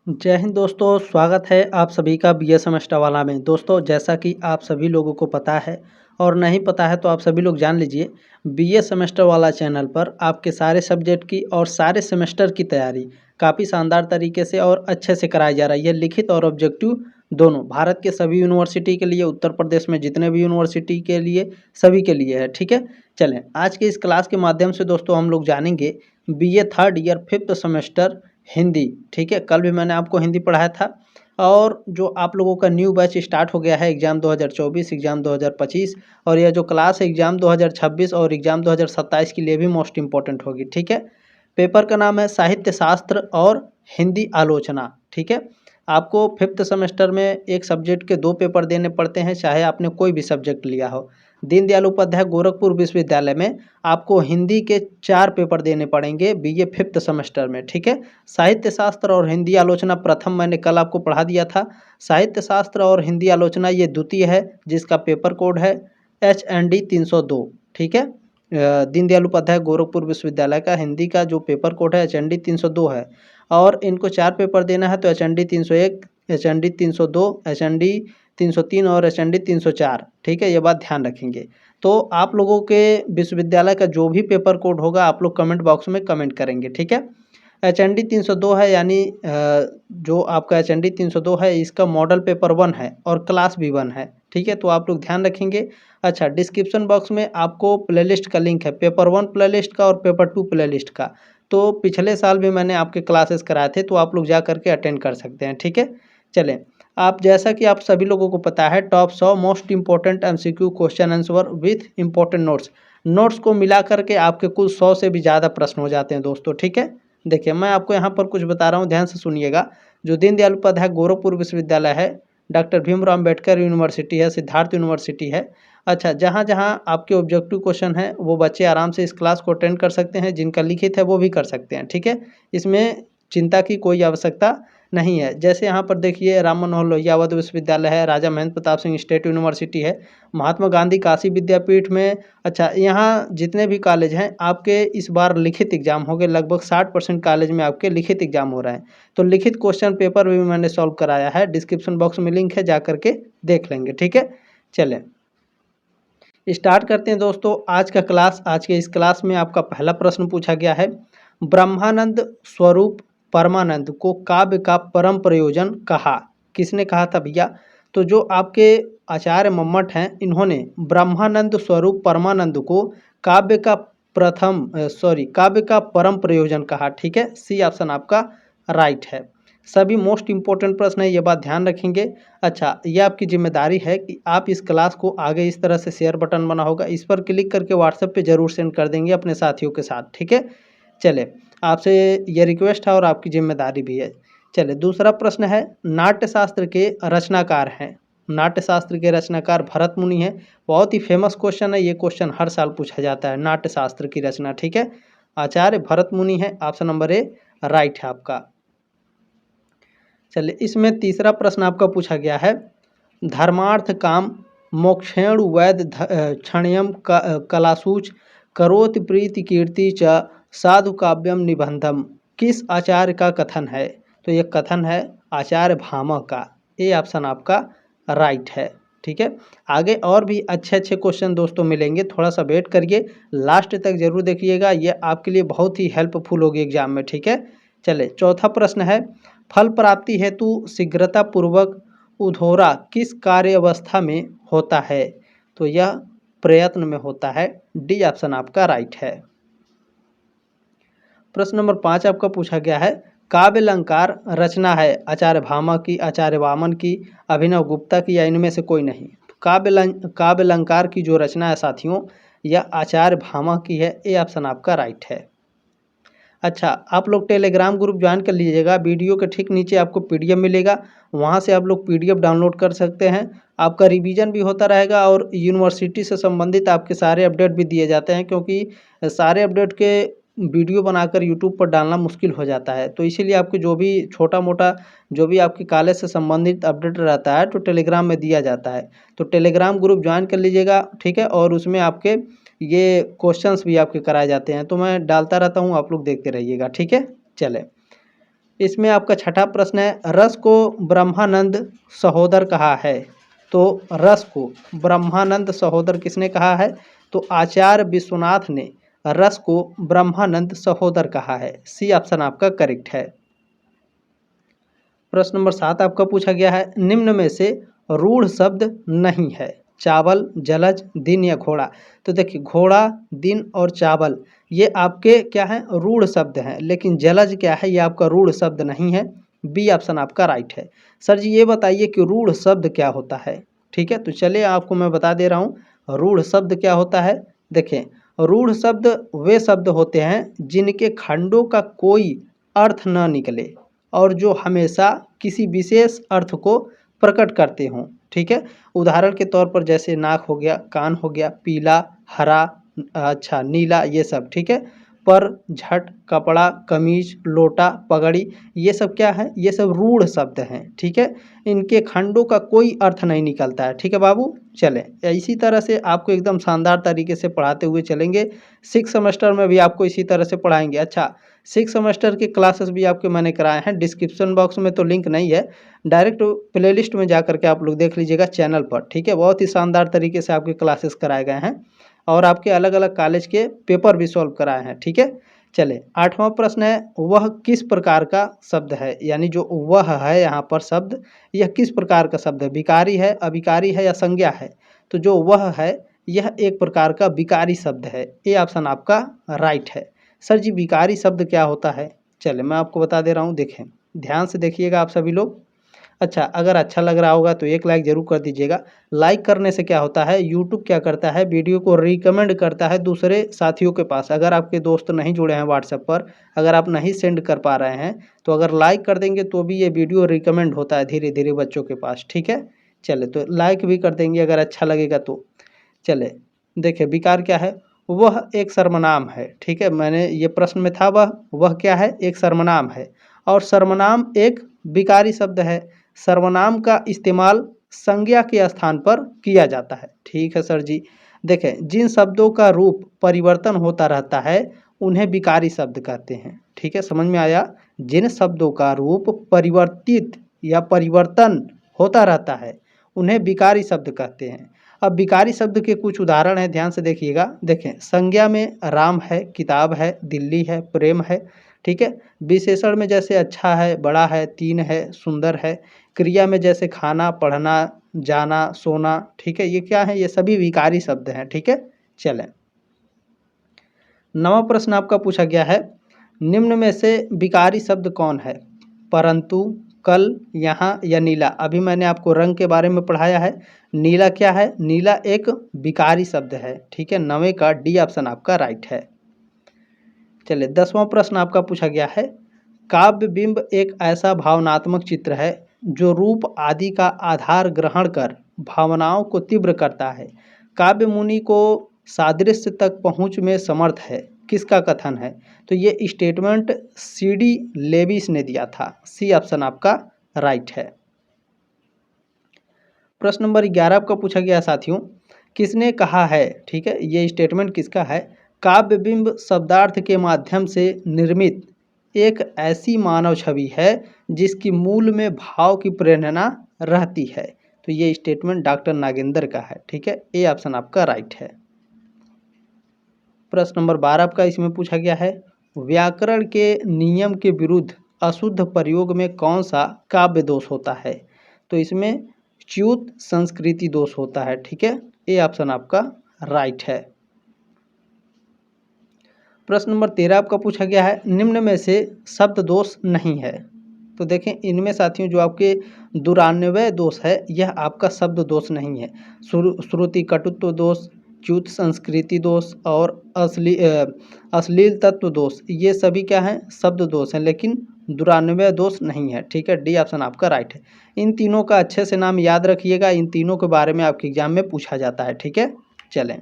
जय हिंद दोस्तों, स्वागत है आप सभी का बीए सेमेस्टर वाला में। दोस्तों, जैसा कि आप सभी लोगों को पता है और नहीं पता है तो आप सभी लोग जान लीजिए, बीए सेमेस्टर वाला चैनल पर आपके सारे सब्जेक्ट की और सारे सेमेस्टर की तैयारी काफ़ी शानदार तरीके से और अच्छे से कराई जा रही है। लिखित और ऑब्जेक्टिव दोनों, भारत के सभी यूनिवर्सिटी के लिए, उत्तर प्रदेश में जितने भी यूनिवर्सिटी के लिए, सभी के लिए है। ठीक है, चलें आज के इस क्लास के माध्यम से दोस्तों हम लोग जानेंगे BA third year fifth semester Hindi. ठीक है, कल भी मैंने आपको हिंदी पढ़ाया था और जो आप लोगों का न्यू बैच स्टार्ट हो गया है एग्ज़ाम 2024, एग्ज़ाम 2025 और यह जो क्लास है एग्ज़ाम 2026 और एग्ज़ाम 2027 के लिए भी मोस्ट इम्पॉर्टेंट होगी। ठीक है, पेपर का नाम है साहित्य शास्त्र और हिंदी आलोचना। ठीक है, आपको फिफ्थ सेमेस्टर में एक सब्जेक्ट के 2 पेपर देने पड़ते हैं, चाहे आपने कोई भी सब्जेक्ट लिया हो। दीनदयाल उपाध्याय गोरखपुर विश्वविद्यालय में आपको हिंदी के 4 पेपर देने पड़ेंगे बीए फिफ्थ सेमेस्टर में। ठीक है, साहित्य शास्त्र और हिंदी आलोचना प्रथम मैंने कल आपको पढ़ा दिया था। साहित्य शास्त्र और हिंदी आलोचना ये द्वितीय है, जिसका पेपर कोड है HND 302। ठीक है, दीनदयाल उपाध्याय गोरखपुर विश्वविद्यालय का हिंदी का जो पेपर कोड है HND 302 है और इनको 4 पेपर देना है तो HND 301, HND 302, HND 303 और HND 304। ठीक है, ये बात ध्यान रखेंगे। तो आप लोगों के विश्वविद्यालय का जो भी पेपर कोड होगा आप लोग कमेंट बॉक्स में कमेंट करेंगे। ठीक है, HND 302 है, यानी जो आपका HND 302 है इसका मॉडल पेपर 1 है और क्लास भी 1 है। ठीक है, तो आप लोग ध्यान रखेंगे। अच्छा, डिस्क्रिप्शन बॉक्स में आपको प्लेलिस्ट का लिंक है, पेपर 1 प्लेलिस्ट का और पेपर 2 प्लेलिस्ट का। तो पिछले साल भी मैंने आपके क्लासेस कराए थे, तो आप लोग जा करके अटेंड कर सकते हैं। ठीक है, चलें आप, जैसा कि आप सभी लोगों को पता है, top 100 most important MCQ question answer with important notes को मिला करके आपके कुल 100 से भी ज़्यादा प्रश्न हो जाते हैं दोस्तों। ठीक है, देखिए मैं आपको यहाँ पर कुछ बता रहा हूँ, ध्यान से सुनिएगा। जो दीनदयाल उपाध्याय गोरखपुर विश्वविद्यालय है, डॉक्टर भीमराव अम्बेडकर यूनिवर्सिटी है, सिद्धार्थ यूनिवर्सिटी है। अच्छा, जहाँ जहाँ आपके ऑब्जेक्टिव क्वेश्चन है वो बच्चे आराम से इस क्लास को अटेंड कर सकते हैं, जिनका लिखित है वो भी कर सकते हैं। ठीक है, इसमें चिंता की कोई आवश्यकता नहीं है। जैसे यहाँ पर देखिए, राम मनोहर लोहिया अवध विश्वविद्यालय है, राजा महेंद्र प्रताप सिंह स्टेट यूनिवर्सिटी है, महात्मा गांधी काशी विद्यापीठ में। अच्छा, यहाँ जितने भी कॉलेज हैं आपके इस बार लिखित एग्जाम हो गए, लगभग 60% कॉलेज में आपके लिखित एग्जाम हो रहे हैं। तो लिखित क्वेश्चन पेपर भी मैंने सॉल्व कराया है, डिस्क्रिप्शन बॉक्स में लिंक है, जा करके देख लेंगे। ठीक है, चलें स्टार्ट करते हैं दोस्तों आज का क्लास। आज के इस क्लास में आपका पहला प्रश्न पूछा गया है, ब्रह्मानंद स्वरूप परमानंद को काव्य का परम प्रयोजन कहा। किसने कहा था भैया? तो जो आपके आचार्य मम्मट हैं, इन्होंने ब्रह्मानंद स्वरूप परमानंद को काव्य का काव्य का परम प्रयोजन कहा। ठीक है, सी ऑप्शन आपका राइट है। सभी मोस्ट इंपॉर्टेंट प्रश्न है, ये बात ध्यान रखेंगे। अच्छा, ये आपकी जिम्मेदारी है कि आप इस क्लास को आगे इस तरह से शेयर बटन बना होगा, इस पर क्लिक करके व्हाट्सएप पे जरूर सेंड कर देंगे अपने साथियों के साथ। ठीक है, चले आपसे ये रिक्वेस्ट है और आपकी जिम्मेदारी भी है। चले दूसरा प्रश्न है, नाट्यशास्त्र के रचनाकार हैं। नाट्यशास्त्र के रचनाकार भरत मुनि हैं। बहुत ही फेमस क्वेश्चन है, ये क्वेश्चन हर साल पूछा जाता है, नाट्यशास्त्र की रचना। ठीक है, आचार्य भरत मुनि है, ऑप्शन नंबर ए राइट है आपका। चलिए इसमें तीसरा प्रश्न आपका पूछा गया है, धर्मार्थ काम मोक्षेण वैद क्षण्यम कलासूच करोति प्रीति कीर्ति च साधु काव्यम निबंधम, किस आचार्य का कथन है? तो ये कथन है आचार्य भामह का। ये ऑप्शन आपका राइट है। ठीक है, आगे और भी अच्छे अच्छे क्वेश्चन दोस्तों मिलेंगे, थोड़ा सा वेट करिए, लास्ट तक जरूर देखिएगा, ये आपके लिए बहुत ही हेल्पफुल होगी एग्जाम में। ठीक है, चले चौथा प्रश्न है, फल प्राप्ति हेतु शीघ्रता पूर्वक उधोरा किस कार्य अवस्था में होता है? तो यह प्रयत्न में होता है, डी ऑप्शन आपका राइट है। प्रश्न नंबर 5 आपका पूछा गया है, काव्य अलंकार रचना है आचार्य भामह की, आचार्य वामन की, अभिनव गुप्ता की, या इनमें से कोई नहीं? काव्य अलंकार की जो रचना है साथियों, यह आचार्य भामह की है, ये ऑप्शन आपका राइट है। अच्छा, आप लोग टेलीग्राम ग्रुप ज्वाइन कर लीजिएगा, वीडियो के ठीक नीचे आपको PDF मिलेगा, वहाँ से आप लोग PDF डाउनलोड कर सकते हैं। आपका रिवीजन भी होता रहेगा और यूनिवर्सिटी से संबंधित आपके सारे अपडेट भी दिए जाते हैं, क्योंकि सारे अपडेट के वीडियो बनाकर यूट्यूब पर डालना मुश्किल हो जाता है। तो इसीलिए आपके जो भी छोटा मोटा जो भी आपके कॉलेज से संबंधित अपडेट रहता है तो टेलीग्राम में दिया जाता है। तो टेलीग्राम ग्रुप ज्वाइन कर लीजिएगा, ठीक है, और उसमें आपके ये क्वेश्चंस भी आपके कराए जाते हैं, तो मैं डालता रहता हूँ, आप लोग देखते रहिएगा। ठीक है, चले इसमें आपका छठा प्रश्न है, रस को ब्रह्मानंद सहोदर कहा है। तो रस को ब्रह्मानंद सहोदर किसने कहा है? तो आचार्य विश्वनाथ ने रस को ब्रह्मानंद सहोदर कहा है। सी ऑप्शन आपका करेक्ट है। प्रश्न नंबर 7 आपका पूछा गया है, निम्न में से रूढ़ शब्द नहीं है। चावल, जलज, दिन या घोड़ा। तो देखिए घोड़ा, दिन और चावल ये आपके क्या हैं? रूढ़ शब्द हैं। लेकिन जलज क्या है? ये आपका रूढ़ शब्द नहीं है। बी ऑप्शन आपका राइट है। सर जी ये बताइए कि रूढ़ शब्द क्या होता है? ठीक है, तो चलिए आपको मैं बता दे रहा हूँ रूढ़ शब्द क्या होता है। देखें, रूढ़ शब्द वे शब्द होते हैं जिनके खंडों का कोई अर्थ न निकले और जो हमेशा किसी विशेष अर्थ को प्रकट करते हों। ठीक है, उदाहरण के तौर पर जैसे नाक हो गया, कान हो गया, पीला, हरा, अच्छा नीला, ये सब। ठीक है, पर, झट, कपड़ा, कमीज, लोटा, पगड़ी, ये सब क्या है? ये सब रूढ़ शब्द हैं। ठीक है, इनके खंडों का कोई अर्थ नहीं निकलता है। ठीक है बाबू, चलें इसी तरह से आपको एकदम शानदार तरीके से पढ़ाते हुए चलेंगे। 6 सेमेस्टर में भी आपको इसी तरह से पढ़ाएंगे। अच्छा, 6 सेमेस्टर के क्लासेस भी आपके मैंने कराए हैं। डिस्क्रिप्शन बॉक्स में तो लिंक नहीं है, डायरेक्ट प्लेलिस्ट में जा करके आप लोग देख लीजिएगा चैनल पर। ठीक है, बहुत ही शानदार तरीके से आपके क्लासेस कराए गए हैं और आपके अलग अलग कॉलेज के पेपर भी सॉल्व कराए हैं। ठीक है, चले 8वां प्रश्न है, वह किस प्रकार का शब्द है? यानी जो वह है यहाँ पर शब्द, यह किस प्रकार का शब्द है? विकारी है, अविकारी है या संज्ञा है? तो जो वह है यह एक प्रकार का विकारी शब्द है। ए ऑप्शन आपका राइट है। सर जी विकारी शब्द क्या होता है? चले मैं आपको बता दे रहा हूँ, देखें ध्यान से देखिएगा आप सभी लोग। अच्छा, अगर अच्छा लग रहा होगा तो एक लाइक ज़रूर कर दीजिएगा। लाइक करने से क्या होता है, यूट्यूब क्या करता है, वीडियो को रिकमेंड करता है दूसरे साथियों के पास। अगर आपके दोस्त नहीं जुड़े हैं व्हाट्सएप पर, अगर आप नहीं सेंड कर पा रहे हैं, तो अगर लाइक कर देंगे तो भी ये वीडियो रिकमेंड होता है धीरे धीरे बच्चों के पास। ठीक है, चले तो लाइक भी कर देंगे अगर अच्छा लगेगा तो। चले देखिए विकार क्या है? वह एक सर्वनाम है। ठीक है, मैंने ये प्रश्न में था, वह क्या है? एक सर्वनाम है और सर्वनाम एक विकारी शब्द है। सर्वनाम का इस्तेमाल संज्ञा के स्थान पर किया जाता है। ठीक है सर जी, देखें जिन शब्दों का रूप परिवर्तन होता रहता है उन्हें विकारी शब्द कहते हैं। ठीक है, समझ में आया? जिन शब्दों का रूप परिवर्तित या परिवर्तन होता रहता है उन्हें विकारी शब्द कहते हैं। अब विकारी शब्द के कुछ उदाहरण हैं, ध्यान से देखिएगा। देखें संज्ञा में राम है, किताब है, दिल्ली है, प्रेम है। ठीक है, विशेषण में जैसे अच्छा है, बड़ा है, तीन है, सुंदर है। क्रिया में जैसे खाना, पढ़ना, जाना, सोना। ठीक है, ये क्या है? ये सभी विकारी शब्द हैं। ठीक है, चलें 9वां प्रश्न आपका पूछा गया है, निम्न में से विकारी शब्द कौन है? परंतु, कल, यहाँ या नीला। अभी मैंने आपको रंग के बारे में पढ़ाया है। नीला क्या है? नीला एक विकारी शब्द है। ठीक है, 9वें का डी ऑप्शन आपका राइट है। चलिए 10वां प्रश्न आपका पूछा गया है, काव्य बिंब एक ऐसा भावनात्मक चित्र है जो रूप आदि का आधार ग्रहण कर भावनाओं को तीव्र करता है। काव्य मुनि को सादृश्य तक पहुँच में समर्थ है। किसका कथन है? तो ये स्टेटमेंट सीडी लेविस ने दिया था। सी ऑप्शन आपका राइट है। प्रश्न नंबर 11 आपका पूछा गया साथियों, किसने कहा है? ठीक है, ये स्टेटमेंट किसका है? काव्य बिंब शब्दार्थ के माध्यम से निर्मित एक ऐसी मानव छवि है जिसकी मूल में भाव की प्रेरणा रहती है। तो ये स्टेटमेंट डॉक्टर नागेंद्र का है। ठीक है, ए ऑप्शन आपका राइट है। प्रश्न नंबर 12 आपका इसमें पूछा गया है, व्याकरण के नियम के विरुद्ध अशुद्ध प्रयोग में कौन सा काव्य दोष होता है? तो इसमें च्युत संस्कृति दोष होता है। ठीक है, ए ऑप्शन आपका राइट है। प्रश्न नंबर 13 आपका पूछा गया है, निम्न में से शब्द दोष नहीं है। तो देखें इनमें साथियों जो आपके दुरान्वय दोष है यह आपका शब्द दोष नहीं है। श्रुति कटुत्व दोष, च्युत संस्कृति दोष और अश्लील तत्व दोष, ये सभी क्या हैं? शब्द दोष हैं, लेकिन दुरान्वय दोष नहीं है। ठीक है, डी ऑप्शन आपका राइट है। इन तीनों का अच्छे से नाम याद रखिएगा, इन तीनों के बारे में आपके एग्जाम में पूछा जाता है। ठीक है, चलें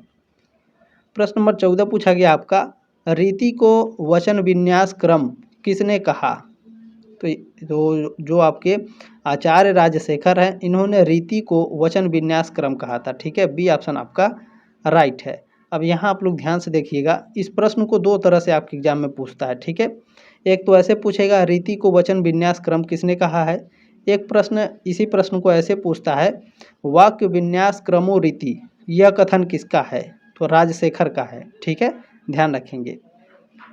प्रश्न नंबर 14 पूछा गया आपका, रीति को वचन विन्यास क्रम किसने कहा? तो जो आपके आचार्य राजशेखर हैं इन्होंने रीति को वचन विन्यास क्रम कहा था। ठीक है, बी ऑप्शन आपका राइट है। अब यहाँ आप लोग ध्यान से देखिएगा, इस प्रश्न को दो तरह से आपके एग्जाम में पूछता है। ठीक है, एक तो ऐसे पूछेगा रीति को वचन विन्यास क्रम किसने कहा है। एक प्रश्न इसी प्रश्न को ऐसे पूछता है वाक्य विन्यास क्रमो रीति यह कथन किसका है, तो राजशेखर का है। ठीक है, ध्यान रखेंगे।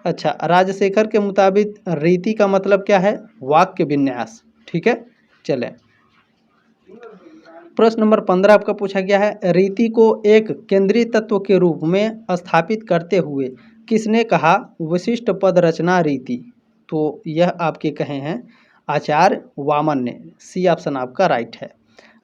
अच्छा, राजशेखर के मुताबिक रीति का मतलब क्या है, वाक्य विन्यास। ठीक है, चलें प्रश्न नंबर 15 आपका पूछा गया है रीति को एक केंद्रीय तत्व के रूप में स्थापित करते हुए किसने कहा विशिष्ट पद रचना रीति, तो यह आपके कहे हैं आचार्य वामन ने। सी ऑप्शन आपका राइट है।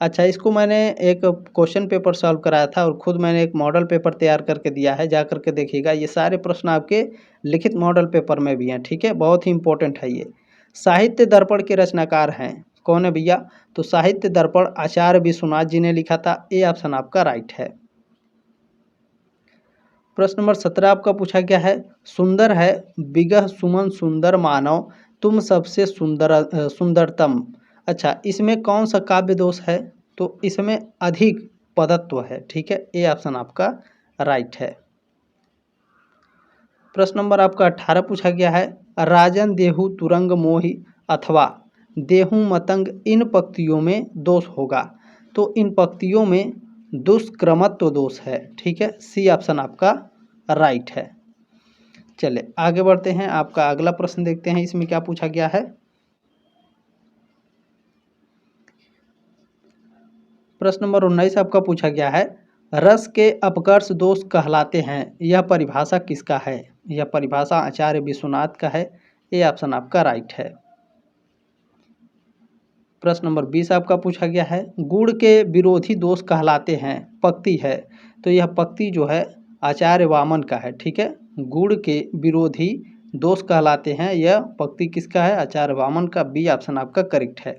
अच्छा, इसको मैंने एक क्वेश्चन पेपर सॉल्व कराया था और खुद मैंने एक मॉडल पेपर तैयार करके दिया है, जा करके देखिएगा। ये सारे प्रश्न आपके लिखित मॉडल पेपर में भी हैं। ठीक है, बहुत ही इंपॉर्टेंट है ये। साहित्य दर्पण के रचनाकार हैं, कौन है भैया, तो साहित्य दर्पण आचार्य विश्वनाथ जी ने लिखा था। ए ऑप्शन आपका राइट है। प्रश्न नंबर 17 आपका पूछा गया है सुंदर है बिगह सुमन सुंदर मानव तुम सबसे सुंदरतम। अच्छा, इसमें कौन सा काव्य दोष है, तो इसमें अधिक पदत्व है। ठीक है, ए ऑप्शन आपका राइट है। प्रश्न नंबर आपका 18 पूछा गया है राजन देहु तुरंग मोहि अथवा देहु मतंग इन पंक्तियों में दोष होगा, तो इन पंक्तियों में दुष्क्रमत्व दोष है। ठीक है, सी ऑप्शन आपका राइट है। चले आगे बढ़ते हैं, आपका अगला प्रश्न देखते हैं इसमें क्या पूछा गया है। प्रश्न नंबर 19 आपका पूछा गया है रस के अपकर्ष दोष कहलाते हैं, यह परिभाषा किसका है। यह परिभाषा आचार्य विश्वनाथ का है। ये ऑप्शन आपका राइट है। प्रश्न नंबर 20 आपका पूछा गया है गुण के विरोधी दोष कहलाते हैं, पक्ति है, तो यह पक्ति जो है आचार्य वामन का है। ठीक है, गुण के विरोधी दोष कहलाते हैं, यह पक्ति किसका है, आचार्य वामन का। बी ऑप्शन आपका करेक्ट है।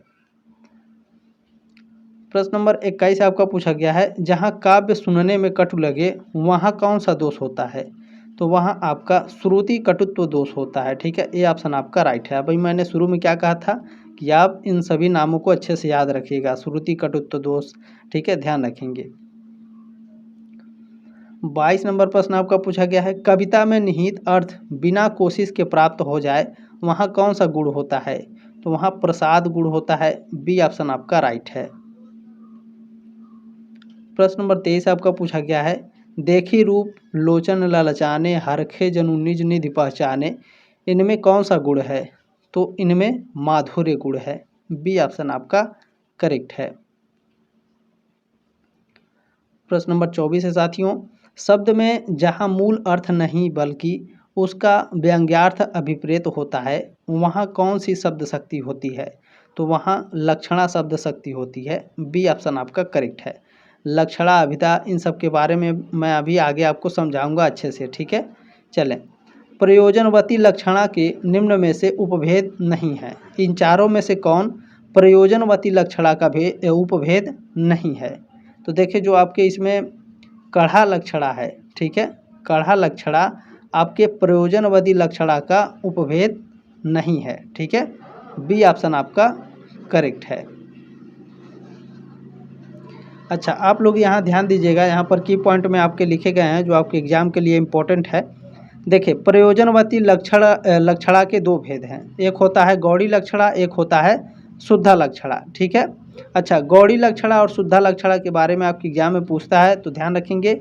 प्रश्न नंबर 21 आपका पूछा गया है जहाँ काव्य सुनने में कटु लगे वहाँ कौन सा दोष होता है, तो वहाँ आपका श्रुति कटुत्व दोष होता है। ठीक है, ये ऑप्शन आपका राइट है। अभी मैंने शुरू में क्या कहा था कि आप इन सभी नामों को अच्छे से याद रखिएगा, श्रुति कटुत्व दोष। ठीक है, ध्यान रखेंगे। 22 नंबर प्रश्न आपका पूछा गया है कविता में निहित अर्थ बिना कोशिश के प्राप्त हो जाए वहाँ कौन सा गुण होता है, तो वहाँ प्रसाद गुण होता है। बी ऑप्शन आपका राइट है। प्रश्न नंबर 23 आपका पूछा गया है देखी रूप लोचन ललचाने हरखे जनु निज निधि पहचाने, इनमें कौन सा गुण है, तो इनमें माधुर्य गुण है। बी ऑप्शन आपका करेक्ट है। प्रश्न नंबर 24 है साथियों शब्द में जहाँ मूल अर्थ नहीं बल्कि उसका व्यंग्यार्थ अभिप्रेत होता है वहाँ कौन सी शब्द शक्ति होती है, तो वहाँ लक्षणा शब्द शक्ति होती है। बी ऑप्शन आपका करेक्ट है। लक्षणा अभिधा इन सब के बारे में मैं अभी आगे आपको समझाऊंगा अच्छे से। ठीक है, चलें प्रयोजनवती लक्षणा के निम्न में से उपभेद नहीं है, इन चारों में से कौन प्रयोजनवती लक्षणा का उपभेद नहीं है, तो देखिए जो आपके इसमें कढ़ा लक्षणा है। ठीक है, कढ़ा लक्षणा आपके प्रयोजनवती लक्षणा का उपभेद नहीं है। ठीक है, बी ऑप्शन आपका करेक्ट है। अच्छा, आप लोग यहाँ ध्यान दीजिएगा, यहाँ पर की पॉइंट में आपके लिखे गए हैं जो आपके एग्जाम के लिए इम्पोर्टेंट है। देखिए प्रयोजनवती लक्षणा के दो भेद हैं, एक होता है गौड़ी लक्षणा, एक होता है शुद्धा लक्षणा। ठीक है, अच्छा गौड़ी लक्षणा और शुद्धा लक्षणा के बारे में आपके एग्जाम में पूछता है तो ध्यान रखेंगे।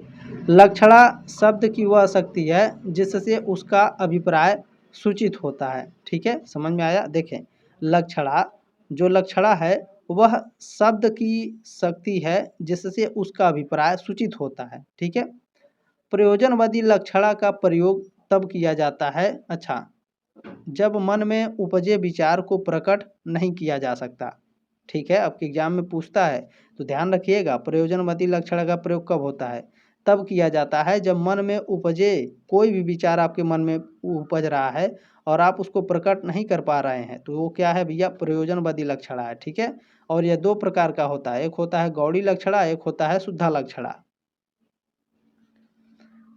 लक्षणा शब्द की वह शक्ति है जिससे उसका अभिप्राय सूचित होता है। ठीक है, समझ में आया। देखें लक्षणा जो लक्षणा है वह शब्द की शक्ति है जिससे उसका अभिप्राय सूचित होता है। ठीक है, प्रयोजनवादी लक्षणा का प्रयोग तब किया जाता है अच्छा जब मन में उपजे विचार को प्रकट नहीं किया जा सकता। ठीक है, आपके एग्जाम में पूछता है तो ध्यान रखिएगा प्रयोजनवादी लक्षणा का प्रयोग कब होता है, तब किया जाता है जब मन में उपजे कोई भी विचार आपके मन में उपज रहा है और आप उसको प्रकट नहीं कर पा रहे हैं, तो वो क्या है भैया प्रयोजनवादी लक्षणा है। ठीक है, और यह दो प्रकार का होता है, एक होता है गौड़ी लक्षणा, एक होता है शुद्धा लक्षणा।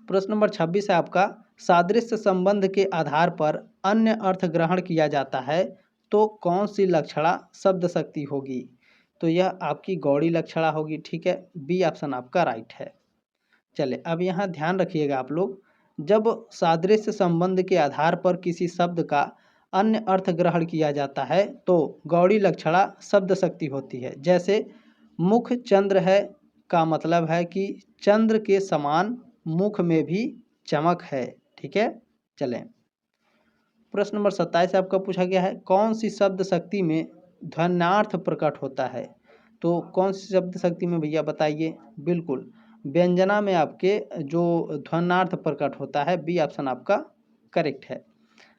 प्रश्न नंबर 26 है आपका सादृश्य संबंध के आधार पर अन्य अर्थ ग्रहण किया जाता है तो कौन सी लक्षणा शब्द शक्ति होगी, तो यह आपकी गौड़ी लक्षणा होगी। ठीक है, बी ऑप्शन आपका राइट है। चले अब यहाँ ध्यान रखिएगा आप लोग, जब सादृश्य संबंध के आधार पर किसी शब्द का अन्य अर्थ ग्रहण किया जाता है तो गौड़ी लक्षणा शब्द शक्ति होती है। जैसे मुख चंद्र है का मतलब है कि चंद्र के समान मुख में भी चमक है। ठीक है, चलें प्रश्न नंबर 27 आपका पूछा गया है, कौन सी शब्द शक्ति में ध्वन्यार्थ प्रकट होता है। तो कौन सी शब्द शक्ति में भैया बताइए। बिल्कुल व्यंजना में आपके जो ध्वन्यार्थ प्रकट होता है, बी ऑप्शन आपका करेक्ट है।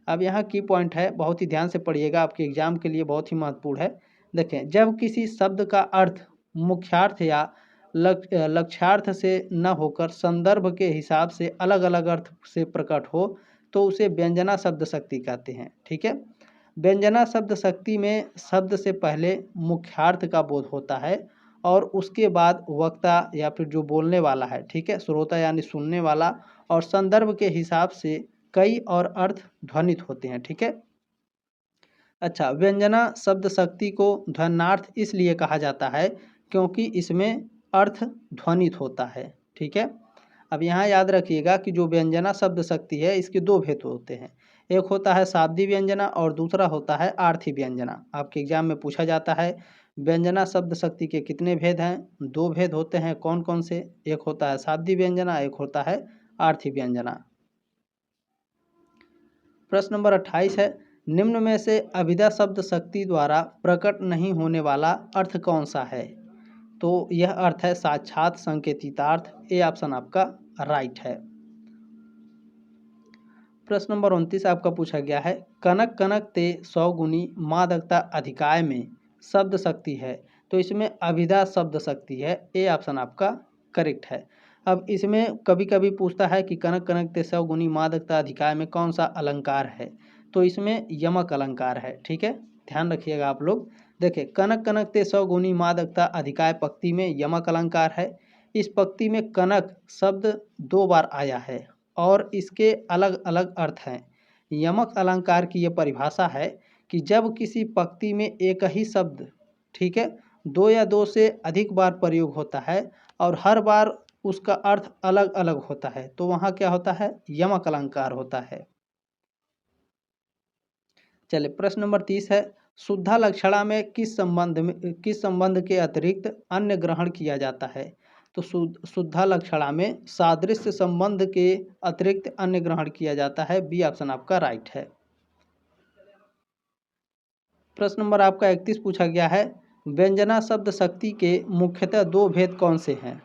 अब यहाँ की पॉइंट है, बहुत ही ध्यान से पढ़िएगा, आपके एग्जाम के लिए बहुत ही महत्वपूर्ण है। देखें, जब किसी शब्द का अर्थ मुख्यार्थ या लक्ष्यार्थ से न होकर संदर्भ के हिसाब से अलग अलग अर्थ से प्रकट हो तो उसे व्यंजना शब्द शक्ति कहते हैं। ठीक है, व्यंजना शब्द शक्ति में शब्द से पहले मुख्यार्थ का बोध होता है और उसके बाद वक्ता या फिर जो बोलने वाला है, ठीक है, श्रोता यानी सुनने वाला, और संदर्भ के हिसाब से कई और अर्थ ध्वनित होते हैं। ठीक है, अच्छा, व्यंजना शब्द शक्ति को ध्वन्यार्थ इसलिए कहा जाता है क्योंकि इसमें अर्थ ध्वनित होता है। ठीक है, अब यहाँ याद रखिएगा कि जो व्यंजना शब्द शक्ति है इसके दो भेद होते हैं, एक होता है शाब्दिक व्यंजना और दूसरा होता है आर्थी व्यंजना। आपके एग्जाम में पूछा जाता है व्यंजना शब्द शक्ति के कितने भेद हैं। दो भेद होते हैं, कौन कौन से, एक होता है शाब्दिक व्यंजना, एक होता है आर्थी व्यंजना। प्रश्न नंबर 28 है, निम्न में से अभिधा शब्द शक्ति द्वारा प्रकट नहीं होने वाला अर्थ कौन सा है। तो यह अर्थ है साक्षात संकेतितार्थ, ए ऑप्शन आपका राइट है। प्रश्न नंबर 29 आपका पूछा गया है, कनक कनक ते 100 गुनी मादकता अधिकाय में शब्द शक्ति है। तो इसमें अभिधा शब्द शक्ति है, ए ऑप्शन आपका करेक्ट है। अब इसमें कभी कभी पूछता है कि कनक कनक ते 100 गुनी मादकता अधिकाय में कौन सा अलंकार है। तो इसमें यमक अलंकार है। ठीक है, ध्यान रखिएगा आप लोग। देखिए, कनक कनक ते 100 गुनी मादकता अधिकाय पंक्ति में यमक अलंकार है। इस पंक्ति में कनक शब्द 2 बार आया है और इसके अलग अलग अर्थ हैं। यमक अलंकार की यह परिभाषा है कि जब किसी पंक्ति में एक ही शब्द, ठीक है, 2 या 2 से अधिक बार प्रयोग होता है और हर बार उसका अर्थ अलग अलग होता है तो वहाँ क्या होता है, यमक अलंकार होता है। चलिए प्रश्न नंबर 30 है, शुद्धा लक्षणा में किस संबंध के अतिरिक्त अन्य ग्रहण किया जाता है। तो शुद्धा लक्षणा में सादृश्य संबंध के अतिरिक्त अन्य ग्रहण किया जाता है, बी ऑप्शन आपका राइट है। प्रश्न नंबर आपका 31 पूछा गया है, व्यंजना शब्द शक्ति के मुख्यतः 2 भेद कौन से हैं।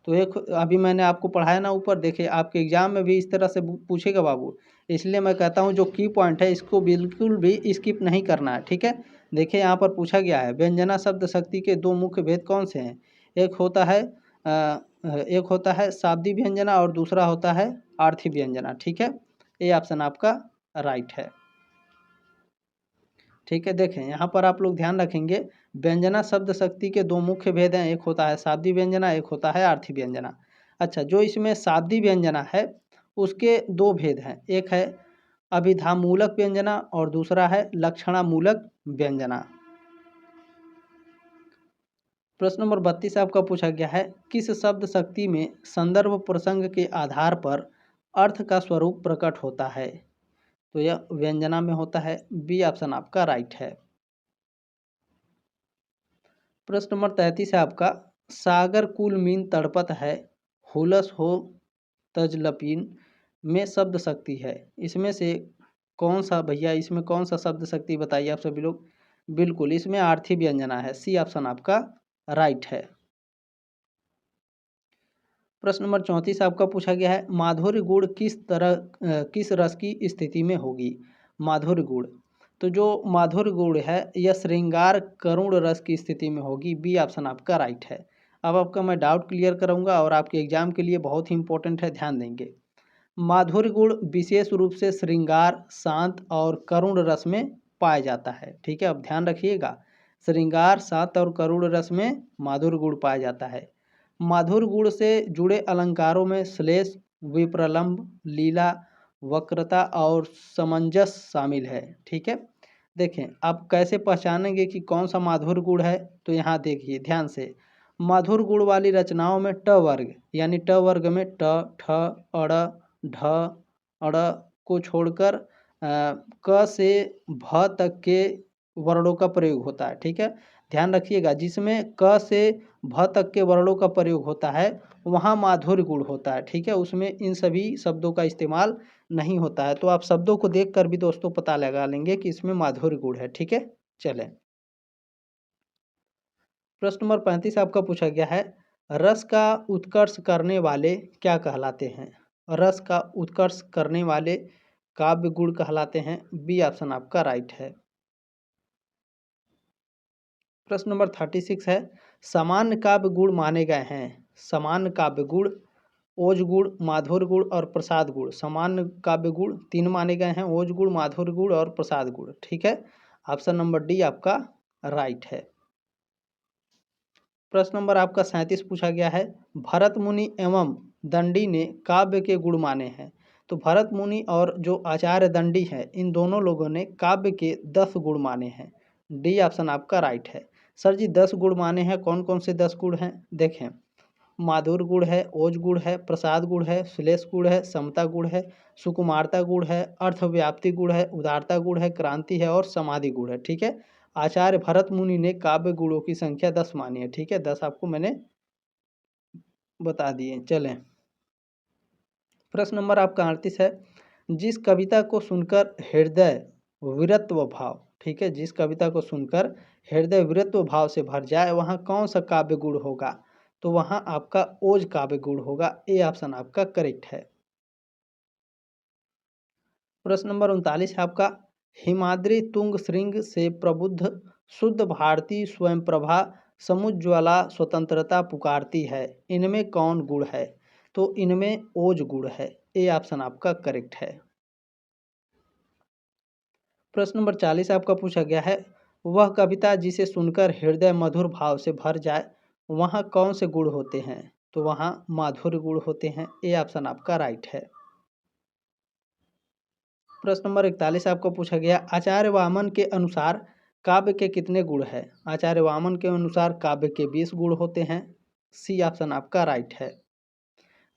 तो एक अभी मैंने आपको पढ़ाया ना ऊपर, देखिए आपके एग्जाम में भी इस तरह से पूछेगा बाबू, इसलिए मैं कहता हूँ जो की पॉइंट है इसको बिल्कुल भी स्किप नहीं करना है। ठीक है, देखिए यहाँ पर पूछा गया है व्यंजना शब्द शक्ति के 2 मुख्य भेद कौन से हैं। एक होता है शाब्दिक व्यंजना और दूसरा होता है आर्थी व्यंजना। ठीक है, ये ऑप्शन आपका राइट है। ठीक है, देखें यहाँ पर आप लोग ध्यान रखेंगे, व्यंजना शब्द शक्ति के 2 मुख्य भेद हैं, एक होता है शाब्दिक व्यंजना, एक होता है आर्थी व्यंजना। अच्छा, जो इसमें शाब्दिक व्यंजना है उसके 2 भेद हैं, एक है अभिधामूलक व्यंजना और दूसरा है लक्षणामूलक व्यंजना। प्रश्न नंबर 32 आपका पूछा गया है, किस शब्द शक्ति में संदर्भ प्रसंग के आधार पर अर्थ का स्वरूप प्रकट होता है। तो यह व्यंजना में होता है, बी ऑप्शन आपका राइट है। प्रश्न नंबर 33 है आपका, सागर कुल मीन तड़पत है हुलस हो तजलपीन में शब्द शक्ति है। इसमें से कौन सा भैया, इसमें कौन सा शब्द शक्ति बताइए आप सभी लोग। बिल्कुल इसमें आर्थी व्यंजना है, सी ऑप्शन आपका राइट है। प्रश्न नंबर 34 आपका पूछा गया है, माधुर्य गुण किस रस की स्थिति में होगी। माधुर्य गुण, तो जो माधुर्य गुण है यह श्रृंगार करुण रस की स्थिति में होगी, बी ऑप्शन आपका राइट है। अब आपका मैं डाउट क्लियर करूंगा और आपके एग्जाम के लिए बहुत ही इंपॉर्टेंट है, ध्यान देंगे। माधुर्य गुण विशेष रूप से श्रृंगार, शांत और करुण रस में पाया जाता है। ठीक है, अब ध्यान रखिएगा, श्रृंगार, शांत और करुण रस में माधुर्य गुण पाया जाता है। माधुर्य गुण से जुड़े अलंकारों में श्लेष, विप्रलंब, लीला, वक्रता और समंजस शामिल है। ठीक है, देखें आप कैसे पहचानेंगे कि कौन सा माधुर्य गुण है। तो यहाँ देखिए ध्यान से, माधुर्य गुण वाली रचनाओं में ट वर्ग यानी ट वर्ग में ट, ठ, अड़, ढ, अड़ को छोड़कर क से भ तक के वर्णों का प्रयोग होता है। ठीक है, ध्यान रखिएगा, जिसमें क से भ तक के वर्णों का प्रयोग होता है वहाँ माधुर्य गुण होता है। ठीक है, उसमें इन सभी शब्दों का इस्तेमाल नहीं होता है। तो आप शब्दों को देखकर भी दोस्तों पता लगा लेंगे कि इसमें माधुर्य गुण है। ठीक है, चलें। प्रश्न नंबर 35 आपका पूछा गया है, रस का उत्कर्ष करने वाले क्या कहलाते हैं? रस का उत्कर्ष करने वाले काव्य गुण कहलाते हैं। बी ऑप्शन आपका राइट है। प्रश्न नंबर 36 है, सामान्य काव्य गुण माने गए हैं। सामान्य काव्य गुण ओज गुण, माधुर्य गुण और प्रसाद गुण। सामान्य काव्य गुण 3 माने गए हैं, ओज गुण, माधुर्य गुण और प्रसाद गुण। ठीक है, ऑप्शन नंबर डी आपका राइट है। प्रश्न नंबर आपका 37 पूछा गया है, भरत मुनि एवं दंडी ने काव्य के गुण माने हैं। तो भरत मुनि और जो आचार्य दंडी है, इन दोनों लोगों ने काव्य के 10 गुण माने हैं। डी ऑप्शन आपका राइट है। सर जी 10 गुण माने हैं, कौन कौन से 10 गुण हैं? देखें, माधुर्य गुण है, ओज गुण है, प्रसाद गुण है, श्लेष गुण है, समता गुण है, सुकुमारता गुण है, अर्थव्याप्ति गुण है, उदारता गुण है, क्रांति है और समाधि गुण है। ठीक है, आचार्य भरत मुनि ने काव्य गुणों की संख्या 10 मानी है। ठीक है, 10 आपको मैंने बता दिए। चलें, प्रश्न नंबर आपका 38 है, जिस कविता को सुनकर हृदय वीरत्व भाव, ठीक है, जिस कविता को सुनकर हृदय वीरत्व भाव से भर जाए वहाँ कौन सा काव्य गुण होगा? तो वहाँ आपका ओज काव्य गुण होगा। ए ऑप्शन आपका करेक्ट है। प्रश्न नंबर 39 है आपका, हिमाद्री तुंग श्रृंग से प्रबुद्ध शुद्ध भारती स्वयं प्रभा समुज्ज्वला स्वतंत्रता पुकारती है, इनमें कौन गुण है? तो इनमें ओज गुण है। ए ऑप्शन आपका करेक्ट है। प्रश्न नंबर 40 आपका पूछा गया है, वह कविता जिसे सुनकर हृदय मधुर भाव से भर जाए वहाँ कौन से गुण होते हैं? तो वहाँ माधुर्य गुण होते हैं। ए ऑप्शन आपका राइट है। प्रश्न नंबर 41 आपको पूछा गया, आचार्य वामन के अनुसार काव्य के कितने गुण हैं? आचार्य वामन के अनुसार काव्य के 20 गुण होते हैं। सी ऑप्शन आपका राइट है।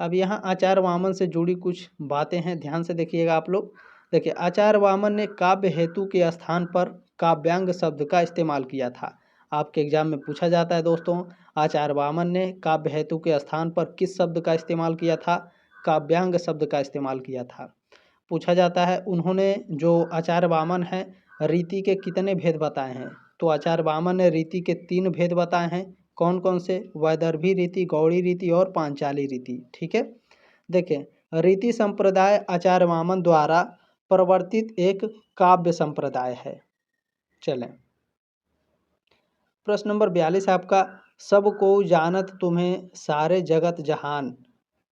अब यहाँ आचार्य वामन से जुड़ी कुछ बातें हैं, ध्यान से देखिएगा आप लोग। देखिए, आचार्य वामन ने काव्य हेतु के स्थान पर काव्यांग शब्द का इस्तेमाल किया था। आपके एग्जाम में पूछा जाता है दोस्तों, आचार्य वामन ने काव्य हेतु के स्थान पर किस शब्द का इस्तेमाल किया था? काव्यांग शब्द का इस्तेमाल किया था। पूछा जाता है, उन्होंने जो आचार्य वामन हैं रीति के कितने भेद बताए हैं? तो आचार्य वामन ने रीति के 3 भेद बताए हैं। कौन कौन से? वैदर्भी रीति, गौड़ी रीति और पांचाली रीति। ठीक है, देखें, रीति संप्रदाय आचार्य वामन द्वारा प्रवर्तित एक काव्य संप्रदाय है। चलें, प्रश्न नंबर 42 आपका, सब को जानत तुम्हें सारे जगत जहान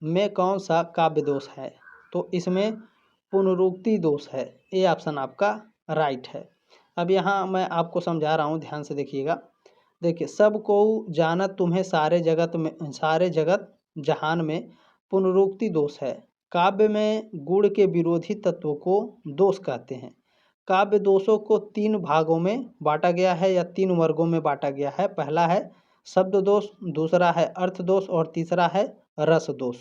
में कौन सा काव्य दोष है? तो इसमें पुनरुक्ति दोष है। ए ऑप्शन आपका राइट है। अब यहाँ मैं आपको समझा रहा हूँ, ध्यान से देखिएगा। देखिए, सब को जानत तुम्हें सारे जगत जहान में पुनरुक्ति दोष है। काव्य में गुण के विरोधी तत्वों को दोष कहते हैं। काव्य दोषों को 3 भागों में बांटा गया है या 3 वर्गों में बांटा गया है। पहला है शब्द दोष, दूसरा है अर्थ दोष और तीसरा है रस दोष।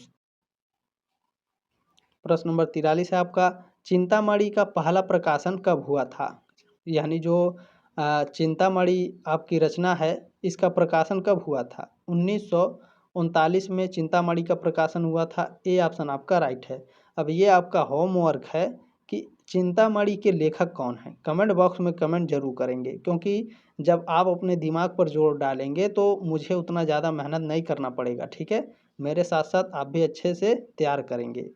प्रश्न नंबर 43 है आपका, चिंतामणि का पहला प्रकाशन कब हुआ था? यानी जो चिंतामणि आपकी रचना है इसका प्रकाशन कब हुआ था? 1939 में चिंतामणि का प्रकाशन हुआ था। ए ऑप्शन आपका राइट है। अब ये आपका होमवर्क है कि चिंतामणि के लेखक कौन हैं? कमेंट बॉक्स में कमेंट जरूर करेंगे, क्योंकि जब आप अपने दिमाग पर जोर डालेंगे तो मुझे उतना ज़्यादा मेहनत नहीं करना पड़ेगा। ठीक है, मेरे साथ साथ आप भी अच्छे से तैयार करेंगे।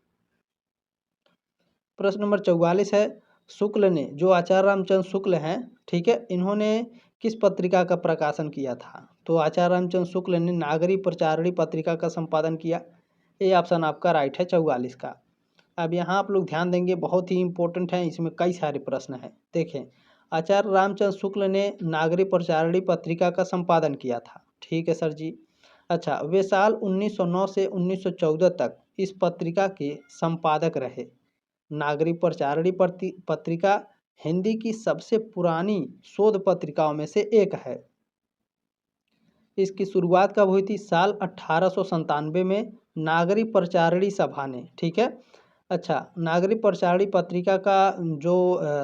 प्रश्न नंबर 44 है, शुक्ल ने, जो आचार्य रामचंद्र शुक्ल हैं, ठीक है, इन्होंने किस पत्रिका का प्रकाशन किया था? तो आचार्य रामचंद्र शुक्ल ने नागरी प्रचारणी पत्रिका का संपादन किया। ए ऑप्शन आपका राइट है 44 का। अब यहाँ आप लोग ध्यान देंगे, बहुत ही इंपॉर्टेंट है, इसमें कई सारे प्रश्न हैं। देखें, आचार्य रामचंद्र शुक्ल ने नागरी प्रचारणी पत्रिका का संपादन किया था। ठीक है सर जी। अच्छा, वे साल 1909 से 1914 तक इस पत्रिका के संपादक रहे। नागरी प्रचारणी पत्रिका हिंदी की सबसे पुरानी शोध पत्रिकाओं में से एक है। इसकी शुरुआत कब हुई थी? साल 1897 में नागरी प्रचारणी सभा ने, ठीक है, अच्छा, नागरिक प्रचारणी पत्रिका का जो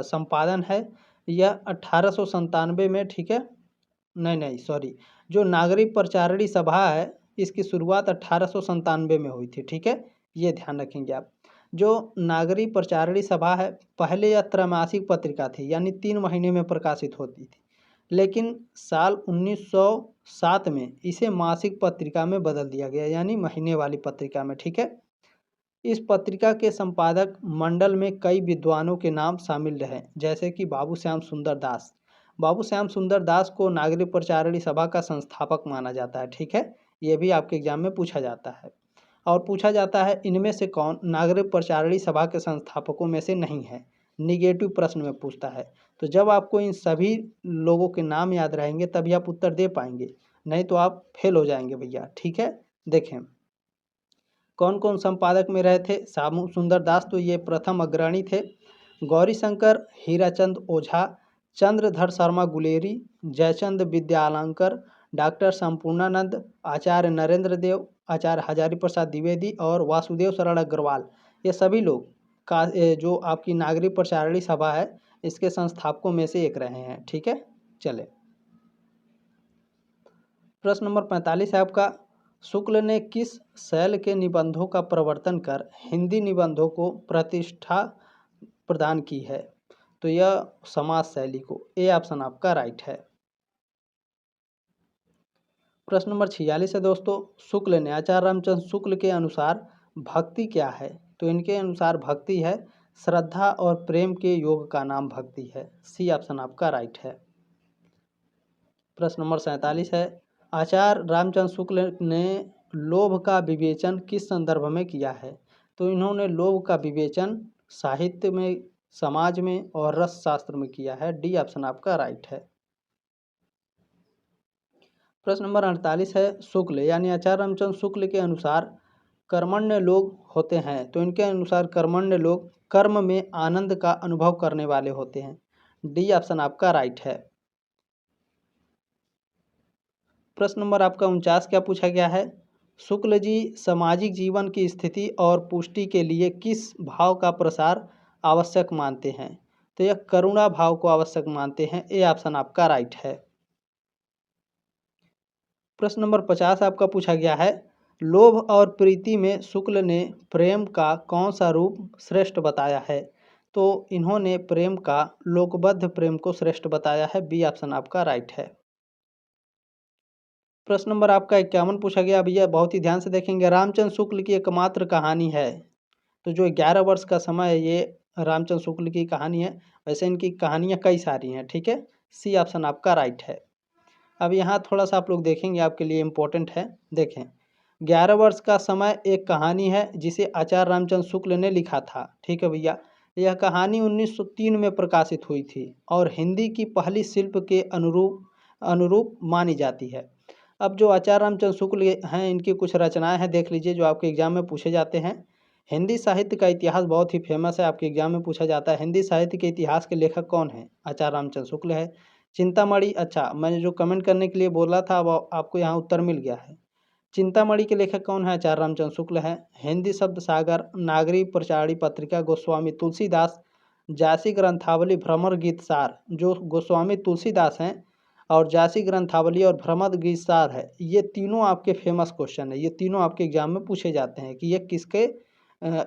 संपादन है यह 1897 में, ठीक है। नहीं नहीं सॉरी, जो नागरिक प्रचारणी सभा है इसकी शुरुआत 1897 में हुई थी, ठीक है। ये ध्यान रखेंगे आप। जो नागरिक प्रचारणी सभा है पहले यह त्रैमासिक पत्रिका थी, यानी 3 महीने में प्रकाशित होती थी, लेकिन साल 1907 में इसे मासिक पत्रिका में बदल दिया गया, यानी महीने वाली पत्रिका में, ठीक है। इस पत्रिका के संपादक मंडल में कई विद्वानों के नाम शामिल रहे, जैसे कि बाबू श्याम सुंदर दास। बाबू श्याम सुंदर दास को नागरिक प्रचारणी सभा का संस्थापक माना जाता है, ठीक है। ये भी आपके एग्जाम में पूछा जाता है। और पूछा जाता है इनमें से कौन नागरिक प्रचारणी सभा के संस्थापकों में से नहीं है, निगेटिव प्रश्न में पूछता है। तो जब आपको इन सभी लोगों के नाम याद रहेंगे तभी आप उत्तर दे पाएंगे, नहीं तो आप फेल हो जाएंगे भैया, ठीक है। देखें कौन कौन संपादक में रहे थे। श्याम सुंदर दास तो ये प्रथम अग्रणी थे। गौरी शंकर, हीराचंद ओझा, चंद्रधर शर्मा गुलेरी, जयचंद विद्यालंकर, डॉक्टर संपूर्णानंद, आचार्य नरेंद्र देव, आचार्य हजारी प्रसाद द्विवेदी और वासुदेव शरण अग्रवाल, ये सभी लोग का जो आपकी नागरिक प्रचारणी सभा है इसके संस्थापकों में से एक रहे हैं, ठीक है। चले प्रश्न नंबर 45 है आपका। शुक्ल ने किस शैल के निबंधों का प्रवर्तन कर हिंदी निबंधों को प्रतिष्ठा प्रदान की है। तो यह समाज शैली को, ए ऑप्शन आपका राइट है। प्रश्न नंबर 46 है दोस्तों। शुक्ल ने, आचार्य रामचंद्र शुक्ल के अनुसार भक्ति क्या है। तो इनके अनुसार भक्ति है श्रद्धा और प्रेम के योग का नाम भक्ति है, सी ऑप्शन आपका राइट है। प्रश्न नंबर 47 है। आचार्य रामचंद्र शुक्ल ने लोभ का विवेचन किस संदर्भ में किया है। तो इन्होंने लोभ का विवेचन साहित्य में, समाज में और रस शास्त्र में किया है, डी ऑप्शन आपका राइट है। प्रश्न नंबर 48 है। शुक्ल यानी आचार्य रामचंद्र शुक्ल के अनुसार कर्मण्य लोग होते हैं। तो इनके अनुसार कर्मण्य लोग कर्म में आनंद का अनुभव करने वाले होते हैं, डी ऑप्शन आपका राइट है। प्रश्न नंबर आपका 49 क्या पूछा गया है। शुक्ल जी सामाजिक जीवन की स्थिति और पुष्टि के लिए किस भाव का प्रसार आवश्यक मानते हैं। तो यह करुणा भाव को आवश्यक मानते हैं, ए ऑप्शन आपका राइट है। प्रश्न नंबर 50 आपका पूछा गया है। लोभ और प्रीति में शुक्ल ने प्रेम का कौन सा रूप श्रेष्ठ बताया है। तो इन्होंने प्रेम का लोकबद्ध प्रेम को श्रेष्ठ बताया है, बी ऑप्शन आपका राइट है। प्रश्न नंबर आपका 51 पूछा गया भैया, बहुत ही ध्यान से देखेंगे। रामचंद्र शुक्ल की एकमात्र कहानी है। तो जो 11 वर्ष का समय है ये रामचंद्र शुक्ल की कहानी है। वैसे इनकी कहानियाँ कई सारी हैं, ठीक है। सी ऑप्शन आपका राइट है। अब यहाँ थोड़ा सा आप लोग देखेंगे, आपके लिए इम्पोर्टेंट है। देखें 11 वर्ष का समय एक कहानी है जिसे आचार्य रामचंद्र शुक्ल ने लिखा था, ठीक है भैया। यह कहानी 1903 में प्रकाशित हुई थी और हिंदी की पहली शिल्प के अनुरूप मानी जाती है। अब जो आचार्य रामचंद्र शुक्ल हैं इनकी कुछ रचनाएं हैं, देख लीजिए, जो आपके एग्जाम में पूछे जाते हैं। हिंदी साहित्य का इतिहास बहुत ही फेमस है, आपके एग्जाम में पूछा जाता है। हिंदी साहित्य के इतिहास के लेखक कौन है। आचार्य रामचंद्र शुक्ल है। चिंतामणि, अच्छा मैंने जो कमेंट करने के लिए बोला था वो आपको यहाँ उत्तर मिल गया है। चिंतामणि के लेखक कौन है, आचार्य रामचंद्र शुक्ल है। हिंदी शब्द सागर, नागरिक प्रचारणी पत्रिका गोस्वामी तुलसीदास, जासी ग्रंथावली, भ्रमर गीत सार, जो गोस्वामी तुलसीदास हैं, और जासी ग्रंथावली और भ्रमर गीत सार है, ये तीनों आपके फेमस क्वेश्चन है। ये तीनों आपके एग्जाम में पूछे जाते हैं कि ये किसके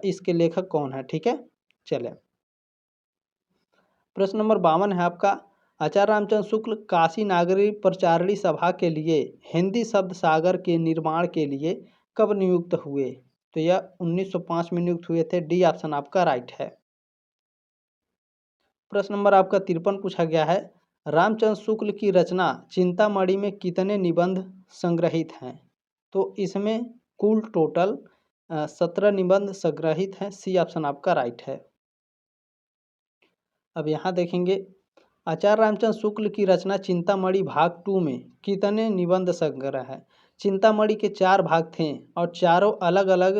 इसके लेखक कौन है, ठीक है। चले प्रश्न नंबर 52 है आपका। आचार्य रामचंद्र शुक्ल काशी नागरिक प्रचारणी सभा के लिए हिंदी शब्द सागर के निर्माण के लिए कब नियुक्त हुए। तो यह 1905 में नियुक्त हुए थे, डी ऑप्शन आपका राइट है। प्रश्न नंबर आपका 53 पूछा गया है। रामचंद्र शुक्ल की रचना चिंतामणि में कितने निबंध संग्रहित हैं। तो इसमें कुल टोटल 17 निबंध संग्रहित हैं, सी ऑप्शन आपका राइट है। अब यहाँ देखेंगे आचार्य रामचंद्र शुक्ल की रचना चिंतामणि भाग 2 में कितने निबंध संग्रह है। चिंतामणि के 4 भाग थे और चारों अलग अलग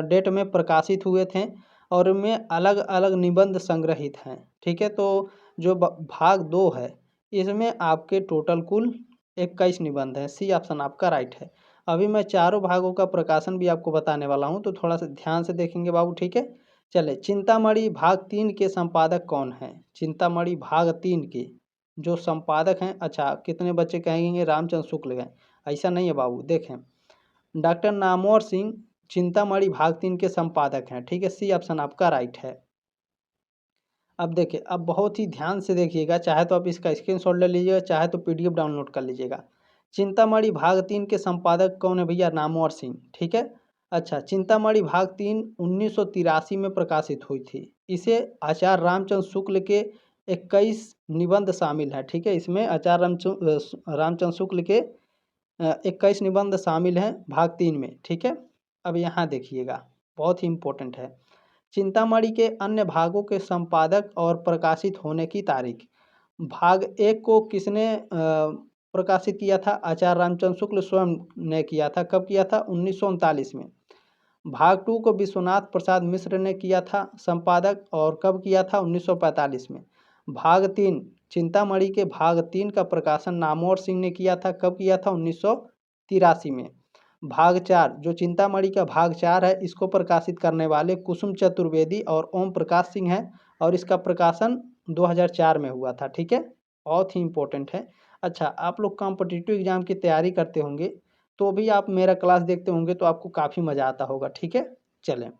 डेट में प्रकाशित हुए थे और उनमें अलग अलग निबंध संग्रहित हैं, ठीक है। तो जो भाग 2 है इसमें आपके टोटल कुल 21 निबंध हैं, सी ऑप्शन आपका राइट है। अभी मैं चारों भागों का प्रकाशन भी आपको बताने वाला हूँ, तो थोड़ा सा ध्यान से देखेंगे बाबू, ठीक है। चले, चिंतामणि भाग 3 के संपादक कौन हैं? चिंतामणि भाग 3 के जो संपादक हैं, अच्छा कितने बच्चे कहेंगे रामचंद्र शुक्ल हैं? ऐसा नहीं है बाबू, देखें डॉक्टर नामवर सिंह चिंतामणि भाग 3 के संपादक हैं। ठीक है, सी ऑप्शन आपका राइट है। अब देखिए, अब बहुत ही ध्यान से देखिएगा, चाहे तो आप इसका स्क्रीनशॉट ले लीजिएगा, चाहे तो पीडीएफ डाउनलोड कर लीजिएगा। चिंतामणि भाग 3 के संपादक कौन है भैया? नामवर सिंह। ठीक है, अच्छा चिंतामणि भाग 3 1983 में प्रकाशित हुई थी। इसे आचार्य रामचंद्र शुक्ल के 21 निबंध शामिल है। ठीक है, इसमें आचार्य रामचंद्र शुक्ल के 21 निबंध शामिल हैं भाग 3 में। ठीक है, अब यहाँ देखिएगा, बहुत ही इम्पोर्टेंट है। चिंतामणि के अन्य भागों के संपादक और प्रकाशित होने की तारीख। भाग 1 को किसने प्रकाशित किया था? आचार्य रामचंद्र शुक्ल स्वयं ने किया था। कब किया था? 1939 में। भाग 2 को विश्वनाथ प्रसाद मिश्र ने किया था संपादक, और कब किया था? 1945 में। भाग 3 चिंतामणि के भाग 3 का प्रकाशन नामवर सिंह ने किया था। कब किया था? 1983 में। भाग 4 जो चिंतामणि का भाग 4 है, इसको प्रकाशित करने वाले कुसुम चतुर्वेदी और ओम प्रकाश सिंह हैं, और इसका प्रकाशन 2004 में हुआ था। ठीक है, बहुत ही इम्पोर्टेंट है। अच्छा, आप लोग कॉम्पिटिटिव एग्जाम की तैयारी करते होंगे तो भी आप मेरा क्लास देखते होंगे तो आपको काफ़ी मज़ा आता होगा। ठीक है, चलें,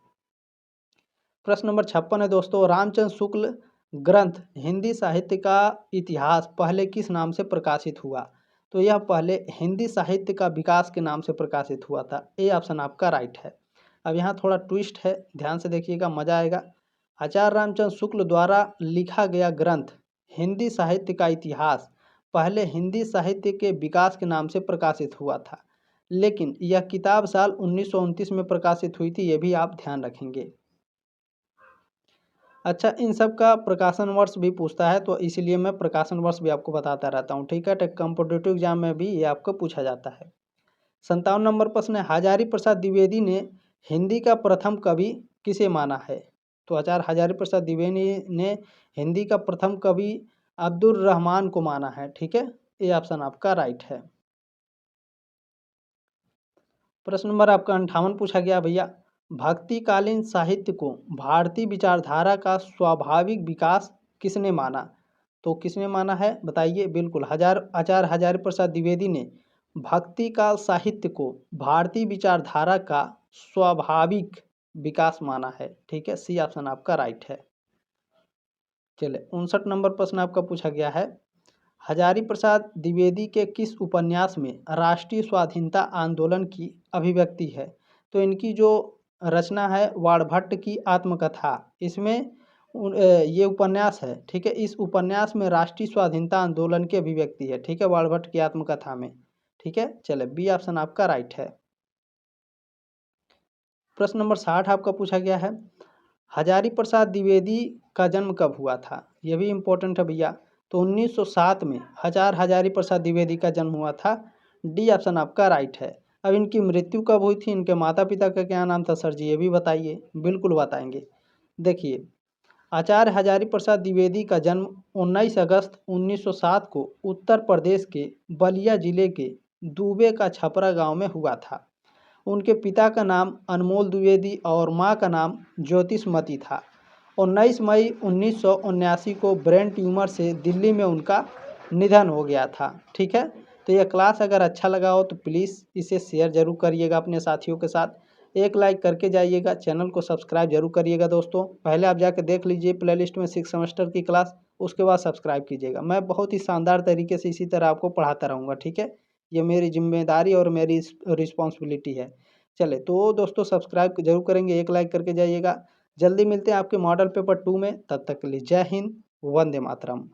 प्रश्न नंबर 56 है दोस्तों, रामचंद्र शुक्ल ग्रंथ हिंदी साहित्य का इतिहास पहले किस नाम से प्रकाशित हुआ? तो यह पहले हिंदी साहित्य का विकास के नाम से प्रकाशित हुआ था। ए ऑप्शन आपका राइट है। अब यहाँ थोड़ा ट्विस्ट है, ध्यान से देखिएगा, मज़ा आएगा। आचार्य रामचंद्र शुक्ल द्वारा लिखा गया ग्रंथ हिंदी साहित्य का इतिहास पहले हिंदी साहित्य के विकास के नाम से प्रकाशित हुआ था, लेकिन यह किताब साल 1929 में प्रकाशित हुई थी, ये भी आप ध्यान रखेंगे। अच्छा, इन सब का प्रकाशन वर्ष भी पूछता है, तो इसलिए मैं प्रकाशन वर्ष भी आपको बताता रहता हूँ। ठीक है, कॉम्पिटिटिव एग्जाम में भी ये आपको पूछा जाता है। 57 नंबर प्रश्न है, हजारी प्रसाद द्विवेदी ने हिंदी का प्रथम कवि किसे माना है? तो आचार्य हजारी प्रसाद द्विवेदी ने हिंदी का प्रथम कवि अब्दुल रहमान को माना है। ठीक है, ये ऑप्शन आपका राइट है। प्रश्न नंबर आपका 58 पूछा गया भैया, भक्तिकालीन साहित्य को भारतीय विचारधारा का स्वाभाविक विकास किसने माना? तो किसने माना है बताइए? बिल्कुल आचार्य हजारी प्रसाद द्विवेदी ने भक्तिकाल साहित्य को भारतीय विचारधारा का स्वाभाविक विकास माना है। ठीक है, सी ऑप्शन आपका राइट है। चले, 59 नंबर प्रश्न आपका पूछा गया है, हजारी प्रसाद द्विवेदी के किस उपन्यास में राष्ट्रीय स्वाधीनता आंदोलन की अभिव्यक्ति है? तो इनकी जो रचना है वाणभट्ट की आत्मकथा, इसमें ये उपन्यास है। ठीक है, इस उपन्यास में राष्ट्रीय स्वाधीनता आंदोलन की अभिव्यक्ति है। ठीक है, वाणभट्ट की आत्मकथा में। ठीक है, चले, बी ऑप्शन आपका राइट है। प्रश्न नंबर 60 आपका पूछा गया है, हजारी प्रसाद द्विवेदी का जन्म कब हुआ था? यह भी इम्पोर्टेंट है भैया। तो 1907 में हजारी प्रसाद द्विवेदी का जन्म हुआ था। डी ऑप्शन आपका राइट है। अब इनकी मृत्यु कब हुई थी? इनके माता पिता का क्या नाम था सर जी? ये भी बताइए। बिल्कुल बताएंगे। देखिए, आचार्य हजारी प्रसाद द्विवेदी का जन्म 19 अगस्त 1907 को उत्तर प्रदेश के बलिया जिले के दूबे का छपरा गांव में हुआ था। उनके पिता का नाम अनमोल द्विवेदी और मां का नाम ज्योतिषमती था। 19 मई 1979 को ब्रेन ट्यूमर से दिल्ली में उनका निधन हो गया था। ठीक है, तो यह क्लास अगर अच्छा लगा हो तो प्लीज़ इसे शेयर ज़रूर करिएगा अपने साथियों के साथ, एक लाइक करके जाइएगा, चैनल को सब्सक्राइब जरूर करिएगा दोस्तों। पहले आप जाकर देख लीजिए प्लेलिस्ट में 6 सेमेस्टर की क्लास, उसके बाद सब्सक्राइब कीजिएगा। मैं बहुत ही शानदार तरीके से इसी तरह आपको पढ़ाता रहूँगा। ठीक है, ये मेरी जिम्मेदारी और मेरी रिस्पॉन्सिबिलिटी है। चले, तो दोस्तों सब्सक्राइब जरूर करेंगे, एक लाइक करके जाइएगा। जल्दी मिलते हैं आपके मॉडल पेपर 2 में, तब तक के लिए जय हिंद, वंदे मातरम।